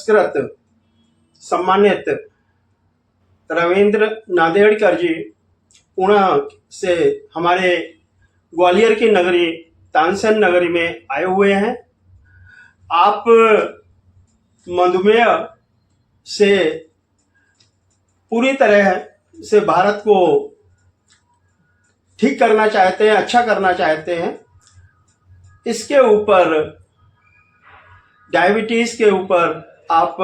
पुरस्कृत सम्मानित रविंद्र नांदेड़कर जी पुणे से हमारे ग्वालियर की नगरी तानसेन नगरी में आए हुए हैं। आप मधुमेह से पूरी तरह से भारत को ठीक करना चाहते हैं, अच्छा करना चाहते हैं। इसके ऊपर, डायबिटीज के ऊपर आप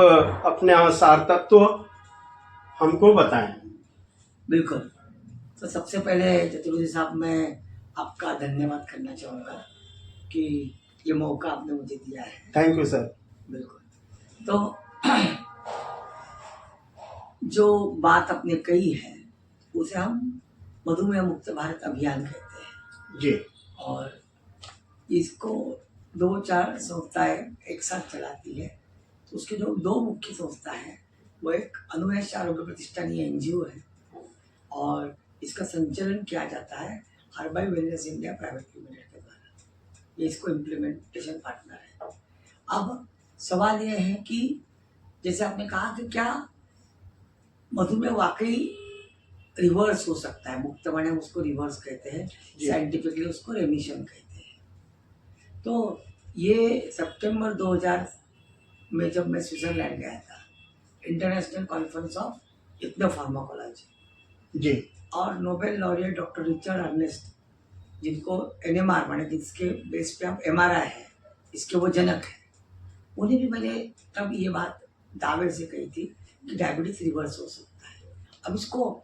अपने सार तत्व हमको बताएं। बिल्कुल। तो सबसे पहले चतुर्वेदी साहब, मैं आपका धन्यवाद करना चाहूँगा कि ये मौका आपने मुझे दिया है। Thank you sir. बिल्कुल। तो जो बात आपने कही है उसे हम मधुमेह मुक्त भारत अभियान कहते हैं जी। और इसको 2-4 संस्थाएं एक साथ चलाती है। तो उसके जो 2 मुख्य संस्था है वो एक अनुवैश्य आरोग्य प्रतिष्ठान, ये NGO है, और इसका संचालन किया जाता है हर्बाई वेलनेस इंडिया प्राइवेट लिमिटेड के द्वारा। ये इसको इम्प्लीमेंटेशन पार्टनर है। अब सवाल ये है कि जैसे आपने कहा कि क्या मधुमेह वाकई रिवर्स हो सकता है? मुक्त माने उसको रिवर्स कहते हैं, साइंटिफिकली उसको रेमिशन कहते हैं। तो ये सितंबर 2000 में जब मैं स्विट्जरलैंड गया था, इंटरनेशनल कॉन्फ्रेंस ऑफ इथनोफार्माकोलॉजी जी, और Nobel laureate doctor Richard Ernst, जिनको NMR माने जिसके बेस पे आप MRI है, इसके वो जनक है, उन्हें भी मैंने तब ये बात दावे से कही थी कि डायबिटीज रिवर्स हो सकता है। अब इसको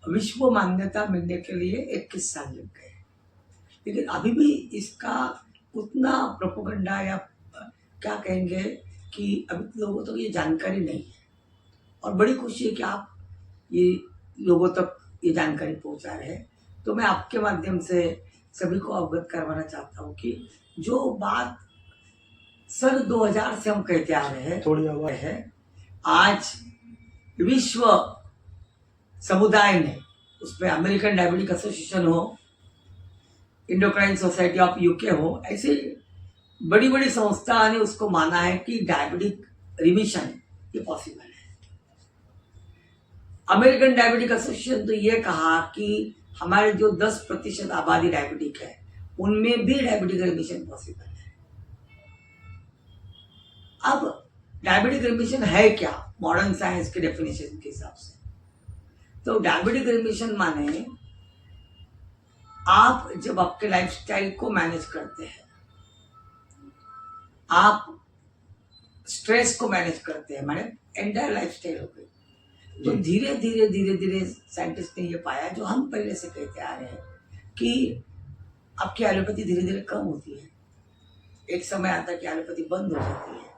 विश्व मान्यता मिलने के लिए 21 साल लग गए, लेकिन अभी भी इसका उतना प्रोपोगंडा या क्या कहेंगे कि अभी लोगों तक ये जानकारी नहीं है। और बड़ी खुशी है कि आप ये लोगों तक ये जानकारी पहुंचा रहे हैं। तो मैं आपके माध्यम से सभी को अवगत करवाना चाहता हूँ कि जो बात सन 2000 से हम कहते आ रहे हैं, थोड़ी आवाज है, आज विश्व समुदाय ने, उसमें अमेरिकन डायबिटिक एसोसिएशन हो, इंडोक्राइन सोसाइटी ऑफ UK हो, ऐसे बड़ी बड़ी संस्था ने उसको माना है कि डायबिटिक रिमिशन ये पॉसिबल है। अमेरिकन डायबिटिक एसोसिएशन तो ये कहा कि हमारे जो 10% आबादी डायबिटिक है उनमें भी डायबिटिक रिमिशन पॉसिबल है। अब डायबिटिक रिमिशन है क्या मॉडर्न साइंस के डेफिनेशन के हिसाब से? तो डायबिटिक रिमिशन माने आप जब आपके लाइफस्टाइल को मैनेज करते हैं, आप स्ट्रेस को मैनेज करते हैं, माने एंटायर लाइफस्टाइल हो गई। तो धीरे धीरे साइंटिस्ट ने ये पाया, जो हम पहले से कहते आ रहे हैं, कि आपकी एलोपैथी धीरे धीरे कम होती है। एक समय आता है कि एलोपैथी बंद हो जाती है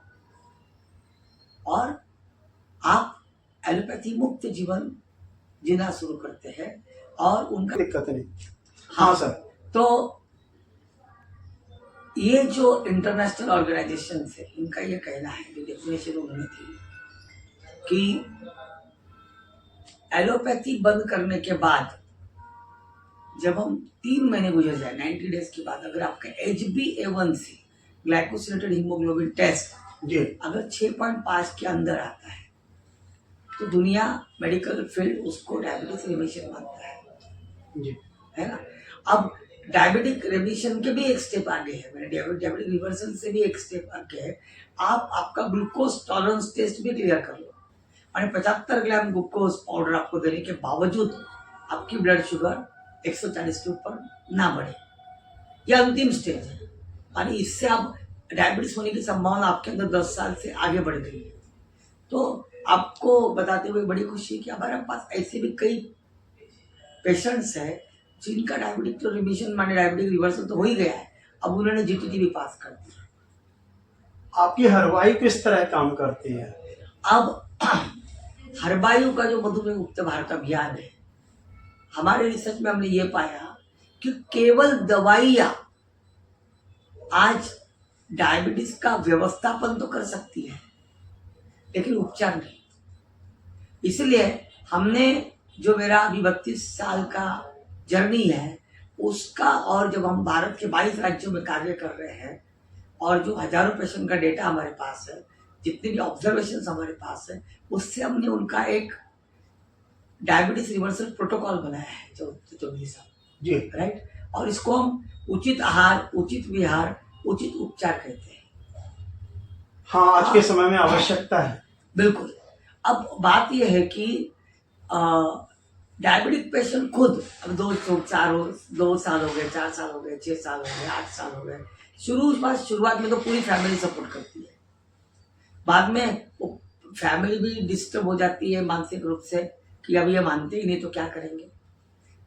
और आप एलोपैथी मुक्त जीवन जीना शुरू करते हैं और उनका दिक्कत नहीं। हाँ सर। तो ये जो इंटरनेशनल ऑर्गेनाइजेशन है, इनका ये कहना है, जो डेफिनेशन उन्होंने थी, कि एलोपैथी बंद करने के बाद जब हम 3 महीने गुजर जाए, 90 डेज के बाद, अगर आपका HbA1c ग्लाइकोसिलेटेड हीमोग्लोबिन टेस्ट अगर 6.5 के अंदर आता है तो दुनिया, मेडिकल फील्ड उसको डायबिटिक रिमिशन मानता है ना। अब डायबिटिक रिमिशन के भी एक स्टेप आगे है, मैंने डायबिटिक रिवर्सल से भी एक स्टेप आगे है। आप आपका ग्लूकोज टॉलरेंस टेस्ट भी क्लियर कर लो, और 75 ग्राम ग्लूकोज पाउडर आपको देने के बावजूद आपकी ब्लड शुगर 140 के ऊपर ना बढ़े, यह अंतिम स्टेज है। यानी इससे आप डायबिटीज होने की संभावना आपके अंदर 10 साल से आगे बढ़ गई है। तो आपको बताते हुए बड़ी खुशी है कि हमारे पास ऐसे भी कई पेशेंट्स हैं जिनका डायबिटिक तो रिमिशन माने डायबिटिक रिवर्सल तो हो ही गया है, अब उन्होंने GTT भी पास कर दिया। आपकी हरवाई किस तरह काम करती है? अब हरबायु का जो मधुमेह मुक्त भारत अभियान है, हमारे रिसर्च में हमने ये पाया कि केवल दवाइयां आज डायबिटीज का व्यवस्थापन तो कर सकती है, लेकिन उपचार नहीं। इसलिए हमने जो मेरा अभी 32 साल का जर्नी है उसका, और जब हम भारत के 22 राज्यों में कार्य कर रहे हैं और जो हजारों पेशेंट का डेटा हमारे पास है, जितने भी ऑब्जर्वेशन हमारे पास है, उससे हमने उनका एक डायबिटीज रिवर्सल प्रोटोकॉल बनाया है चौधरी साहब जी। राइट। और इसको हम उचित आहार, उचित विहार, उचित उपचार कहते हैं। हाँ, आज के समय में आवश्यकता है। बिल्कुल। अब बात यह है कि डायबिटिक पेशेंट खुद अब 2 साल हो गए, 4 साल हो गए, 6 साल हो गए, 8 साल हो गए, शुरुआत में तो पूरी फैमिली सपोर्ट करती है। बाद में वो फैमिली भी डिस्टर्ब हो जाती है मानसिक रूप से कि अब ये मानते ही नहीं तो क्या करेंगे।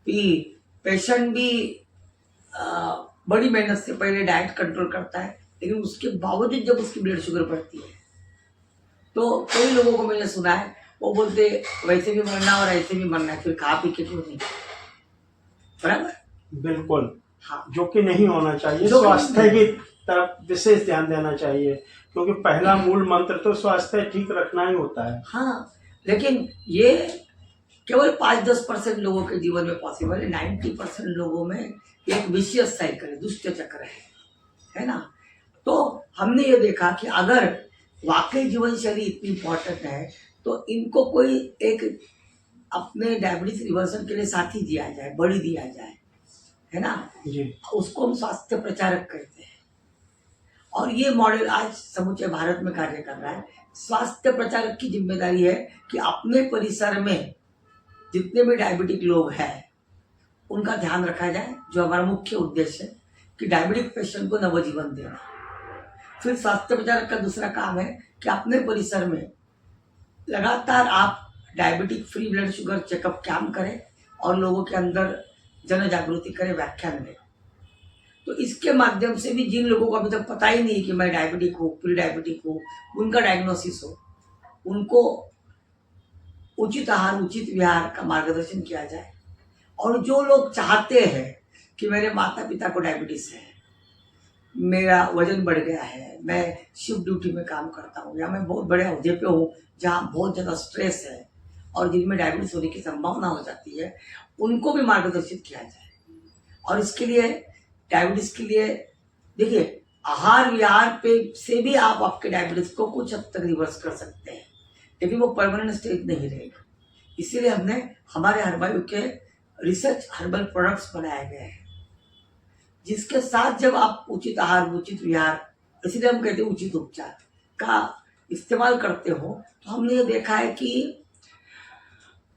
फिर पेशेंट भी बड़ी मेहनत से पहले डाइट कंट्रोल करता है, लेकिन उसके बावजूद जब उसकी ब्लड शुगर बढ़ती है तो कई लोगों को मैंने सुना है, वो बोलते वैसे भी मरना और ऐसे भी मरना है, फिर खा पी के क्यों नहीं। बराबर। बिल्कुल। हाँ, जो कि नहीं होना चाहिए। स्वास्थ्य की तरफ विशेष ध्यान देना चाहिए, क्योंकि पहला मूल मंत्र तो स्वास्थ्य ठीक रखना ही होता है। हाँ, लेकिन ये केवल 5-10% लोगों के जीवन में पॉसिबल है। 90% लोगों में एक विशियस साइकिल है, दुष्ट चक्र है ना। तो हमने ये देखा कि अगर वाकई जीवन शैली इतनी इम्पोर्टेंट है तो इनको कोई एक अपने डायबिटीज रिवर्सल के लिए साथी दिया जाए, बड़ी दिया जाए, है ना जी। उसको हम स्वास्थ्य प्रचारक कहते हैं। और ये मॉडल आज समूचे भारत में कार्य कर रहा है। स्वास्थ्य प्रचारक की जिम्मेदारी है कि अपने परिसर में जितने भी डायबिटिक लोग हैं उनका ध्यान रखा जाए, जो हमारा मुख्य उद्देश्य है कि डायबिटिक पेशेंट को नवजीवन देना। फिर स्वास्थ्य प्रचारक का दूसरा काम है कि अपने परिसर में लगातार आप diabetic free blood sugar checkup camp करें और लोगों के अंदर जन जागृति करें, व्याख्यान दें। तो इसके माध्यम से भी जिन लोगों को अभी तक पता ही नहीं कि मैं डायबिटिक हूँ, प्री डायबिटिक हूँ, उनका डायग्नोसिस हो, उनको उचित आहार, उचित विहार का मार्गदर्शन किया जाए। और जो लोग चाहते हैं कि मेरे माता पिता को डायबिटीज है, मेरा वजन बढ़ गया है, मैं शिफ्ट ड्यूटी में काम करता हूँ, या मैं बहुत बड़े ओहदे पे हूँ जहाँ बहुत ज़्यादा स्ट्रेस है और जिनमें डायबिटीज होने की संभावना हो जाती है, उनको भी मार्गदर्शित किया जाए। और इसके लिए डायबिटीज के लिए देखिए, आहार विहार पे से भी आप आपके डायबिटीज को कुछ हद तक रिवर्स कर सकते हैं, लेकिन वो परमानेंट स्टेज नहीं रहेगा। इसीलिए हमने हमारे हर्बायु के रिसर्च हर्बल प्रोडक्ट्स बनाए गए हैं, जिसके साथ जब आप उचित आहार, उचित विहार, इसीलिए हम कहते हैं उचित उपचार का इस्तेमाल करते हो, तो हमने ये देखा है कि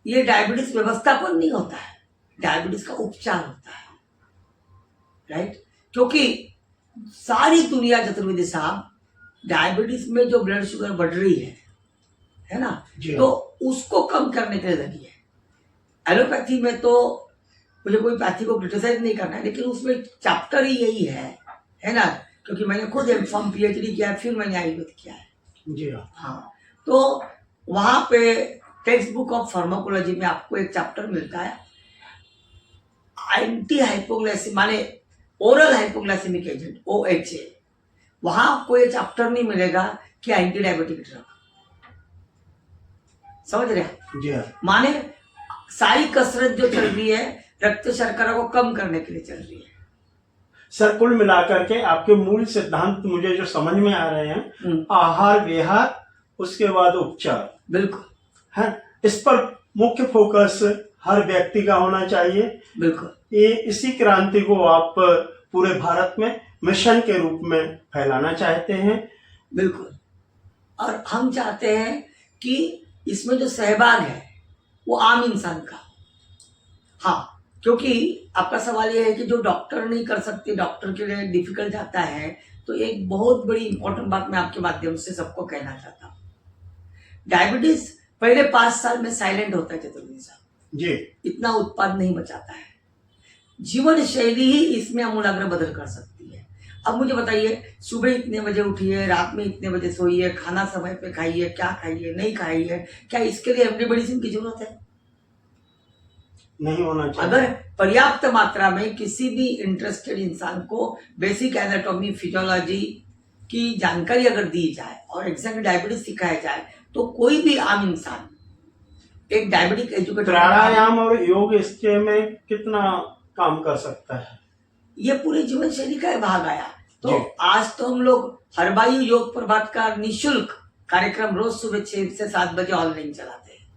ये डायबिटीज व्यवस्थापन नहीं होता है, डायबिटीज का उपचार होता है, राइट। क्योंकि सारी दुनिया, चतुर्वेदी साहब, डायबिटीज में जो ब्लड शुगर बढ़ रही है ना, तो उसको कम करने के लिए लगी है। एलोपैथी में तो मुझे कोई पैथी को क्रिटिसाइज नहीं करना है, लेकिन उसमें चैप्टर ही यही है ना, क्योंकि मैंने खुद एमफॉर्म PhD किया है, फिर मैंने आयुर्वेद किया है। जी हाँ, तो वहां पे टेक्स्ट बुक ऑफ फार्माकोलॉजी में आपको एक चैप्टर मिलता है एंटी हाइपोग्लाइसेमिक, माने ओरल हाइपोग्लाइसेमिक एजेंट, OHA। वहां आपको ये चैप्टर नहीं मिलेगा कि एंटी डायबिटिक ड्रग। समझ रहे हैं? जी। माने सारी कसरत जो चल रही है रक्त शर्करा को कम करने के लिए चल रही है। सर, कुल मिलाकर के आपके मूल सिद्धांत मुझे जो समझ में आ रहे हैं, आहार विहार, उसके बाद उपचार, बिल्कुल है, इस पर मुख्य फोकस हर व्यक्ति का होना चाहिए। बिल्कुल। ये इसी क्रांति को आप पूरे भारत में मिशन के रूप में फैलाना चाहते हैं। बिल्कुल। और हम चाहते हैं कि इसमें जो सहभाग है वो आम इंसान का। हाँ, क्योंकि आपका सवाल ये है कि जो डॉक्टर नहीं कर सकते, डॉक्टर के लिए डिफिकल्ट जाता है, तो एक बहुत बड़ी इंपॉर्टेंट बात मैं आपके माध्यम से सबको कहना चाहता हूँ। डायबिटीज पहले 5 साल में साइलेंट होता है चतुर्वेदी साहब जी, इतना उत्पाद नहीं बचाता है। जीवन शैली ही इसमें आमूलाग्र बदल कर सकती है। अब मुझे बताइए, सुबह इतने बजे उठिए, रात में इतने बजे सोइए, खाना समय पे खाइए, क्या खाइए नहीं खाइए, क्या इसके लिए एमडी मेडिसिन की जरूरत है? नहीं होना चाहिए। अगर पर्याप्त मात्रा में किसी भी इंटरेस्टेड इंसान को बेसिक एनाटॉमी, फिजियोलॉजी की जानकारी अगर दी जाए और एग्जैक्ट डायबिटीज सिखाया जाए, तो कोई भी आम इंसान एक डायबिटिक एजुकेटर। प्राणायाम और योग इसके में कितना काम कर सकता है? ये पूरे जीवन शैली का भाग आया। तो आज तो हम लोग हर्बायु योग प्रभात का निःशुल्क कार्यक्रम रोज सुबह 6 से 7 बजे ऑनलाइन चलाते हैं।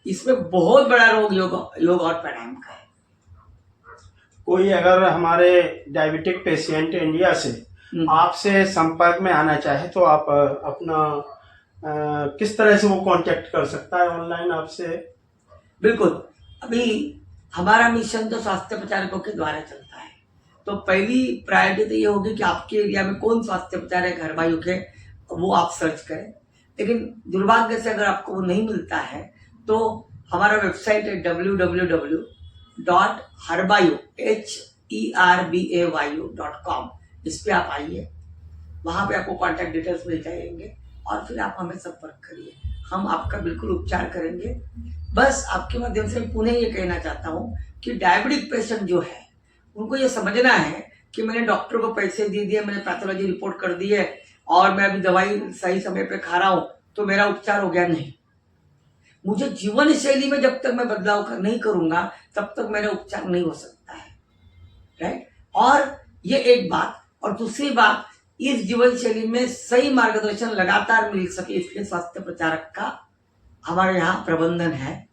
इसमें बहुत बड़ा रोग योग और प्राणायाम का है। कोई अगर हमारे डायबिटिक पेशेंट इंडिया से आपसे संपर्क में आना चाहे तो आप अपना किस तरह से वो कांटेक्ट कर सकता है ऑनलाइन आपसे? बिल्कुल, अभी हमारा मिशन तो स्वास्थ्य प्रचारकों के द्वारा चलता है, तो पहली प्रायोरिटी तो ये होगी कि आपके एरिया में कौन स्वास्थ्य प्रचारक घर भाइयों के, वो आप सर्च करें। लेकिन दुर्भाग्य से अगर आपको वो नहीं मिलता है तो हमारा वेबसाइट है www.herbayu.com। इस पे आप आइए, वहां पे आपको कॉन्टैक्ट डिटेल्स मिल जाएंगे और फिर आप हमें संपर्क करिए, हम आपका बिल्कुल उपचार करेंगे। बस आपके माध्यम से पुनः ये कहना चाहता हूँ कि डायबिटिक पेशेंट जो है उनको ये समझना है कि मैंने डॉक्टर को पैसे दे दिए, मैंने पैथोलॉजी रिपोर्ट कर दी है और मैं अभी दवाई सही समय पे खा रहा हूँ तो मेरा उपचार हो गया। नहीं, मुझे जीवन शैली में जब तक मैं बदलाव नहीं करूंगा तब तक मेरा उपचार नहीं हो सकता है, राइट। और ये एक बात, और दूसरी बात, इस जीवन शैली में सही मार्गदर्शन लगातार मिल सके इसलिए स्वास्थ्य प्रचारक का हमारे यहाँ प्रबंधन है,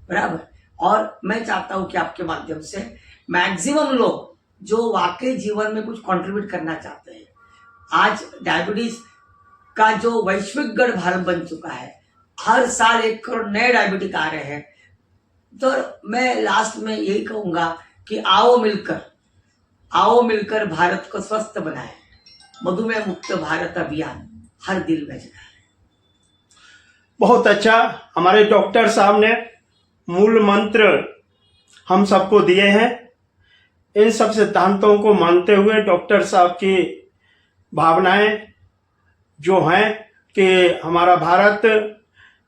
बराबर। और मैं चाहता हूं कि आपके माध्यम से मैक्सिमम लोग जो वाकई जीवन में कुछ कंट्रीब्यूट करना चाहते हैं, आज डायबिटीज का जो वैश्विक गढ़ भारत बन चुका है, हर साल 1 करोड़ नए डायबिटिक आ रहे हैं, तो मैं लास्ट में यही कहूंगा कि आओ मिलकर भारत को स्वस्थ बनाए। मधुमेह मुक्त भारत अभियान हर दिल में जगह है। बहुत अच्छा, हमारे डॉक्टर साहब ने मूल मंत्र हम सबको दिए हैं। इन सब सिद्धांतों को मानते हुए डॉक्टर साहब की भावनाएं जो हैं कि हमारा भारत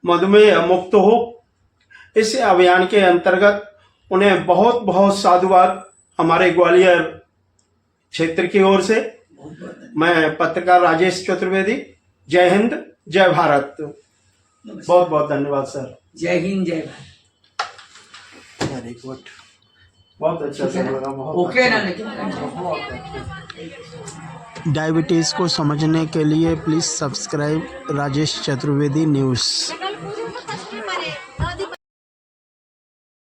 मधुमेह मुक्त हो, इस अभियान के अंतर्गत उन्हें बहुत बहुत साधुवाद हमारे ग्वालियर क्षेत्र की ओर से। मैं पत्रकार राजेश चतुर्वेदी, जय हिंद, जय भारत। बहुत बहुत धन्यवाद सर। जय हिंद, जय भारत। वेरी गुड, बहुत अच्छा सर लगा, बहुत ओके ना। डायबिटीज़ को समझने के लिए please subscribe Rajesh Chaturvedi news.